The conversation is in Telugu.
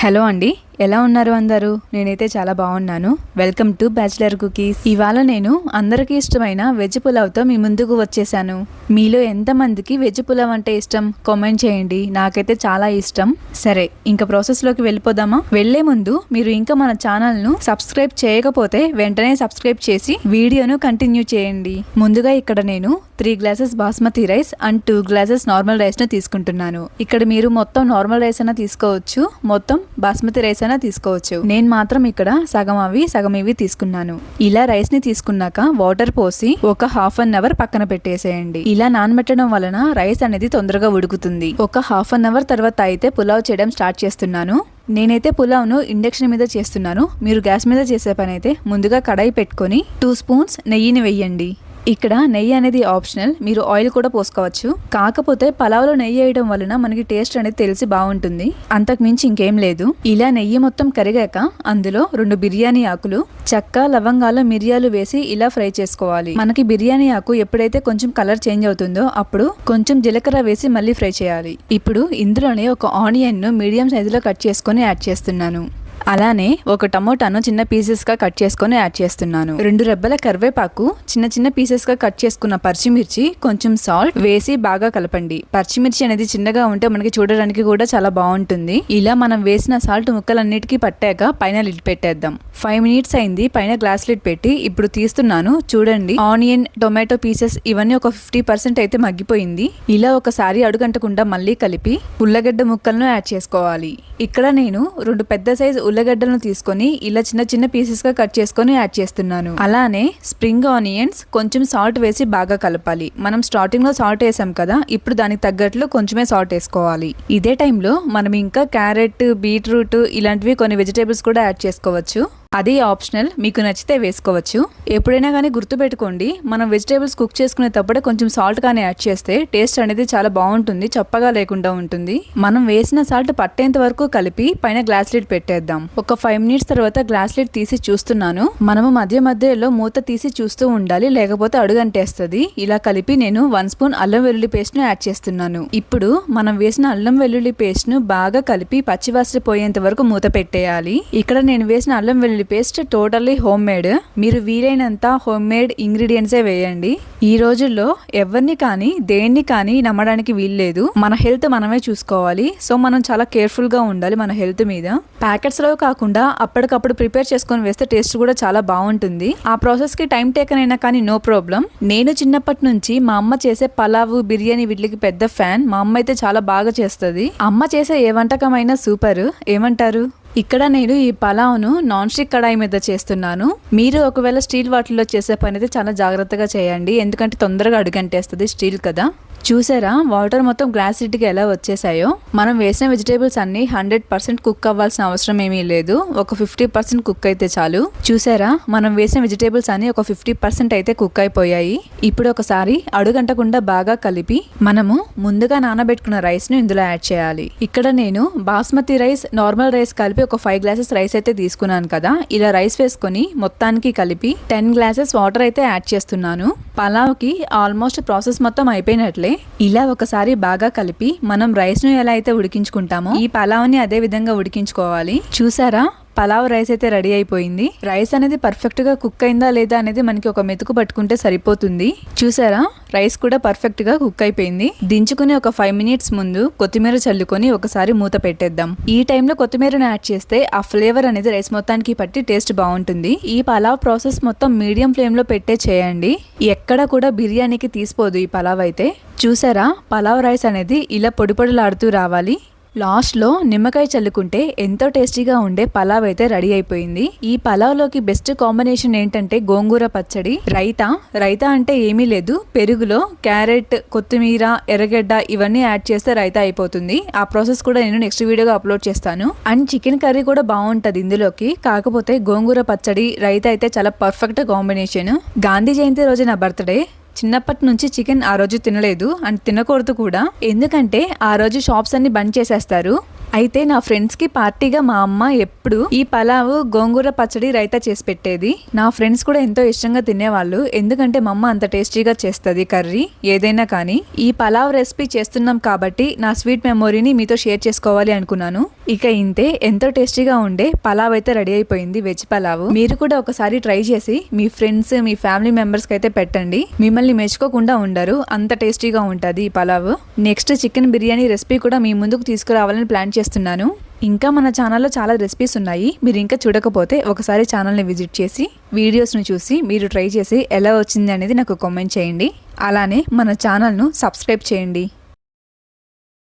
హలో అండి, ఎలా ఉన్నారు అందరూ? నేనైతే చాలా బాగున్నాను. Welcome to bachelor cookies. ఇవాళ నేను అందరికీ ఇష్టమైన వెజ్ పులావ్తో మీ ముందుకు వచ్చేసాను. మీలో ఎంతమందికి వెజ్ పులావ్ అంటే ఇష్టం కామెంట్ చేయండి. నాకైతే చాలా ఇష్టం. సరే, ఇంకా ప్రాసెస్లోకి వెళ్ళిపోదామా? వెళ్లే ముందు మీరు ఇంకా మన ఛానల్ను సబ్స్క్రైబ్ చేయకపోతే వెంటనే సబ్స్క్రైబ్ చేసి వీడియోను కంటిన్యూ చేయండి. ముందుగా ఇక్కడ నేను 3 glasses basmati rice and 2 glasses normal రైస్ను తీసుకుంటున్నాను. ఇక్కడ మీరు మొత్తం నార్మల్ రైస్ అయినా తీసుకోవచ్చు, మొత్తం బాస్మతి రైస్ అయినా తీసుకోవచ్చు. నేను మాత్రం ఇక్కడ సగం అవి సగం ఇవి తీసుకున్నాను. ఇలా రైస్ ని తీసుకున్నాక వాటర్ పోసి ఒక హాఫ్ అన్ అవర్ పక్కన పెట్టేసేయండి. ఇలా నానబెట్టడం వలన రైస్ అనేది తొందరగా ఉడుకుతుంది. ఒక హాఫ్ అన్ అవర్ తర్వాత అయితే పులావ్ చేయడం స్టార్ట్ చేస్తున్నాను. నేనైతే పులావ్ను ఇండక్షన్ మీద చేస్తున్నాను. మీరు గ్యాస్ మీద చేసే పని అయితే ముందుగా కడాయి పెట్టుకొని 2 స్పూన్స్ నెయ్యిని వేయండి. ఇక్కడ నెయ్యి అనేది ఆప్షనల్, మీరు ఆయిల్ కూడా పోసుకోవచ్చు. కాకపోతే పలావ్లో నెయ్యి వేయడం వలన మనకి టేస్ట్ అనేది తెలిసి బాగుంటుంది, అంతకు మించి ఇంకేం లేదు. ఇలా నెయ్యి మొత్తం కరిగాక అందులో 2 బిర్యానీ ఆకులు, చెక్క, లవంగాలు, మిరియాలు వేసి ఇలా ఫ్రై చేసుకోవాలి. మనకి బిర్యానీ ఆకు ఎప్పుడైతే కొంచెం కలర్ చేంజ్ అవుతుందో అప్పుడు కొంచెం జీలకర్ర వేసి మళ్ళీ ఫ్రై చేయాలి. ఇప్పుడు ఇందులోనే ఒక ఆనియన్ ను మీడియం సైజులో కట్ చేసుకొని యాడ్ చేస్తున్నాను. అలానే ఒక టమోటాను చిన్న పీసెస్గా కట్ చేసుకొని యాడ్ చేస్తున్నాను. 2 రెబ్బల కరివేపాకు, చిన్న చిన్న పీసెస్గా కట్ చేసుకున్న పచ్చిమిర్చి, కొంచెం సాల్ట్ వేసి బాగా కలపండి. పచ్చిమిర్చి అనేది చిన్నగా ఉంటే మనకి చూడడానికి కూడా చాలా బాగుంటుంది. ఇలా మనం వేసిన సాల్ట్ ముక్కలన్నిటికీ పట్టాక పైన లిడ్ పెట్టేద్దాం. 5 మినిట్స్ అయింది. పైన గ్లాస్ లిడ్ పెట్టి ఇప్పుడు తీస్తున్నాను. చూడండి, ఆనియన్, టొమాటో పీసెస్ ఇవన్నీ ఒక 50% అయితే మగ్గిపోయింది. ఇలా ఒకసారి అడుగంటకుండా మళ్ళీ కలిపి ఉల్లగడ్డ ముక్కలను యాడ్ చేసుకోవాలి. ఇక్కడ నేను 2 పెద్ద సైజు ఉల్లగడ్డలను తీసుకొని ఇలా చిన్న చిన్న పీసెస్ గా కట్ చేసుకొని యాడ్ చేస్తున్నాను. అలానే స్ప్రింగ్ ఆనియన్స్, కొంచెం సాల్ట్ వేసి బాగా కలపాలి. మనం స్టార్టింగ్ లో సాల్ట్ వేసాం కదా, ఇప్పుడు దానికి తగ్గట్లు కొంచెమే సాల్ట్ వేసుకోవాలి. ఇదే టైంలో మనం ఇంకా క్యారెట్, బీట్రూట్ ఇలాంటివి కొన్ని వెజిటేబుల్స్ కూడా యాడ్ చేసుకోవచ్చు. అది ఆప్షనల్, మీకు నచ్చితే వేసుకోవచ్చు. ఎప్పుడైనా కానీ గుర్తుపెట్టుకోండి, మనం వెజిటేబుల్స్ కుక్ చేసుకునేటప్పుడే కొంచెం సాల్ట్ కానీ యాడ్ చేస్తే టేస్ట్ అనేది చాలా బాగుంటుంది, చప్పగా లేకుండా ఉంటుంది. మనం వేసిన సాల్ట్ పట్టేంత వరకు కలిపి పైన గ్లాస్ లిడ్ పెట్టేద్దాం. ఒక 5 మినిట్స్ తర్వాత గ్లాస్ లిడ్ తీసి చూస్తున్నాను. మనము మధ్య మధ్యలో మూత తీసి చూస్తూ ఉండాలి, లేకపోతే అడుగంటేస్తుంది. ఇలా కలిపి నేను 1 స్పూన్ అల్లం వెల్లుల్లి పేస్ట్ ను యాడ్ చేస్తున్నాను. ఇప్పుడు మనం వేసిన అల్లం వెల్లుల్లి పేస్ట్ ను బాగా కలిపి పచ్చివాసన పోయేంత వరకు మూత పెట్టేయాలి. ఇక్కడ నేను వేసిన అల్లం వెల్లుల్లి పేస్ట్ టోటల్లీ హోమ్ మేడ్. మీరు వీలైనంత హోమ్ మేడ్ ఇంగ్రీడియంట్సే వేయండి. ఈ రోజుల్లో ఎవరిని కానీ దేన్ని కానీ నమ్మడానికి వీల్లేదు. మన హెల్త్ మనమే చూసుకోవాలి. సో మనం చాలా కేర్ఫుల్ గా ఉండాలి మన హెల్త్ మీద. ప్యాకెట్స్ లో కాకుండా అప్పటికప్పుడు ప్రిపేర్ చేసుకొని వేస్తే టేస్ట్ కూడా చాలా బాగుంటుంది. ఆ ప్రాసెస్ కి టైం టేకన్ అయినా కానీ నో ప్రాబ్లం. నేను చిన్నప్పటి నుంచి మా అమ్మ చేసే పలావ్, బిర్యానీ వీటికి పెద్ద ఫ్యాన్. మా అమ్మ అయితే చాలా బాగా చేస్తుంది. అమ్మ చేసే ఏ వంటకమైనా సూపర్. ఏమంటారు? ఇక్కడ నేను ఈ పలావ్ను నాన్ స్టిక్ కడాయి మీద చేస్తున్నాను. మీరు ఒకవేళ స్టీల్ వాటిల్లో చేసే పని అయితే చాలా జాగ్రత్తగా చేయండి, ఎందుకంటే తొందరగా అడుగంటేస్తుంది స్టీల్ కదా. చూసారా వాటర్ మొత్తం గ్లాస్ లిడ్కి ఎలా వచ్చేసాయో? మనం వేసిన వెజిటేబుల్స్ అన్ని 100% కుక్ అవ్వాల్సిన అవసరం ఏమీ లేదు. ఒక 50% కుక్ అయితే చాలు. చూసారా, మనం వేసిన వెజిటేబుల్స్ అన్ని ఒక 50% అయితే కుక్ అయిపోయాయి. ఇప్పుడు ఒకసారి అడుగంటకుండా బాగా కలిపి మనము ముందుగా నానబెట్టుకున్న రైస్ ను ఇందులో యాడ్ చేయాలి. ఇక్కడ నేను బాస్మతి రైస్, నార్మల్ రైస్ కలిపి ఒక 5 గ్లాసెస్ రైస్ అయితే తీసుకున్నాను కదా. ఇలా రైస్ వేసుకొని మొత్తానికి కలిపి 10 గ్లాసెస్ వాటర్ అయితే యాడ్ చేస్తున్నాను. పలావ్కి ఆల్మోస్ట్ ప్రాసెస్ మొత్తం అయిపోయినట్లే. ఇలా ఒకసారి బాగా కలిపి మనం రైస్ ను ఎలా అయితే ఉడికించుకుంటామో ఈ పలావ్ని అదే విధంగా ఉడికించుకోవాలి. చూసారా, పలావ్ రైస్ అయితే రెడీ అయిపోయింది. రైస్ అనేది పర్ఫెక్ట్ గా కుక్ అయిందా లేదా అనేది మనకి ఒక మెతుకు పట్టుకుంటే సరిపోతుంది. చూసారా, రైస్ కూడా పర్ఫెక్ట్ గా కుక్ అయిపోయింది. దించుకుని ఒక 5 మినిట్స్ ముందు కొత్తిమీర చల్లుకొని ఒకసారి మూత పెట్టేద్దాం. ఈ టైంలో కొత్తిమీరను యాడ్ చేస్తే ఆ ఫ్లేవర్ అనేది రైస్ మొత్తానికి పట్టి టేస్ట్ బాగుంటుంది. ఈ పలావ్ ప్రాసెస్ మొత్తం మీడియం ఫ్లేమ్ లో పెట్టే చేయండి. ఎక్కడ కూడా బిర్యానీకి తీసిపోదు ఈ పలావ్ అయితే. చూసారా, పలావ్ రైస్ అనేది ఇలా పొడి పొడిలాడుతూ రావాలి. లాస్ట్లో నిమ్మకాయ చల్లుకుంటే ఎంతో టేస్టీగా ఉండే పలావ్ అయితే రెడీ అయిపోయింది. ఈ పలావ్లోకి బెస్ట్ కాంబినేషన్ ఏంటంటే గోంగూర పచ్చడి, రైతా. రైతా అంటే ఏమీ లేదు, పెరుగులో క్యారెట్, కొత్తిమీర, ఎర్రగడ్డ ఇవన్నీ యాడ్ చేస్తే రైతా అయిపోతుంది. ఆ ప్రాసెస్ కూడా నేను నెక్స్ట్ వీడియోగా అప్లోడ్ చేస్తాను. అండ్ చికెన్ కర్రీ కూడా బాగుంటది ఇందులోకి. కాకపోతే గోంగూర పచ్చడి, రైతా అయితే చాలా పర్ఫెక్ట్ కాంబినేషన్. గాంధీ జయంతి రోజు నా బర్త్డే. చిన్నప్పటి నుంచి చికెన్ ఆ రోజు తినలేదు అండ్ తినకూడదు కూడా, ఎందుకంటే ఆ రోజు షాప్స్ అన్ని బంద్ చేసేస్తారు. అయితే నా ఫ్రెండ్స్కి పార్టీగా మా అమ్మ ఎప్పుడు ఈ పలావ్ గోంగూర పచ్చడి రైతా చేసి పెట్టేది. నా ఫ్రెండ్స్ కూడా ఎంతో ఇష్టంగా తినేవాళ్ళు, ఎందుకంటే మా అమ్మ అంత టేస్టీగా చేస్తుంది కర్రీ ఏదైనా కానీ. ఈ పలావ్ రెసిపీ చేస్తున్నాం కాబట్టి నా స్వీట్ మెమొరీని మీతో షేర్ చేసుకోవాలి అనుకున్నాను. ఇక ఇంతే, ఎంతో టేస్టీగా ఉండే పలావ్ అయితే రెడీ అయిపోయింది, వెజ్ పలావ్. మీరు కూడా ఒకసారి ట్రై చేసి మీ ఫ్రెండ్స్ మీ ఫ్యామిలీ మెంబర్స్కి అయితే పెట్టండి, మిమ్మల్ని మెచ్చుకోకుండా ఉండరు, అంత టేస్టీగా ఉంటుంది ఈ pulao. Next chicken biryani recipe కూడా మీ ముందుకు తీసుకురావాలని ప్లాన్ చేస్తున్నాను. ఇంకా మన ఛానల్లో చాలా రెసిపీస్ ఉన్నాయి, మీరు ఇంకా చూడకపోతే ఒకసారి ఛానల్ని విజిట్ చేసి వీడియోస్ను చూసి మీరు ట్రై చేసి ఎలా వచ్చింది అనేది నాకు కామెంట్ చేయండి. అలానే మన ఛానల్ను సబ్స్క్రైబ్ చేయండి.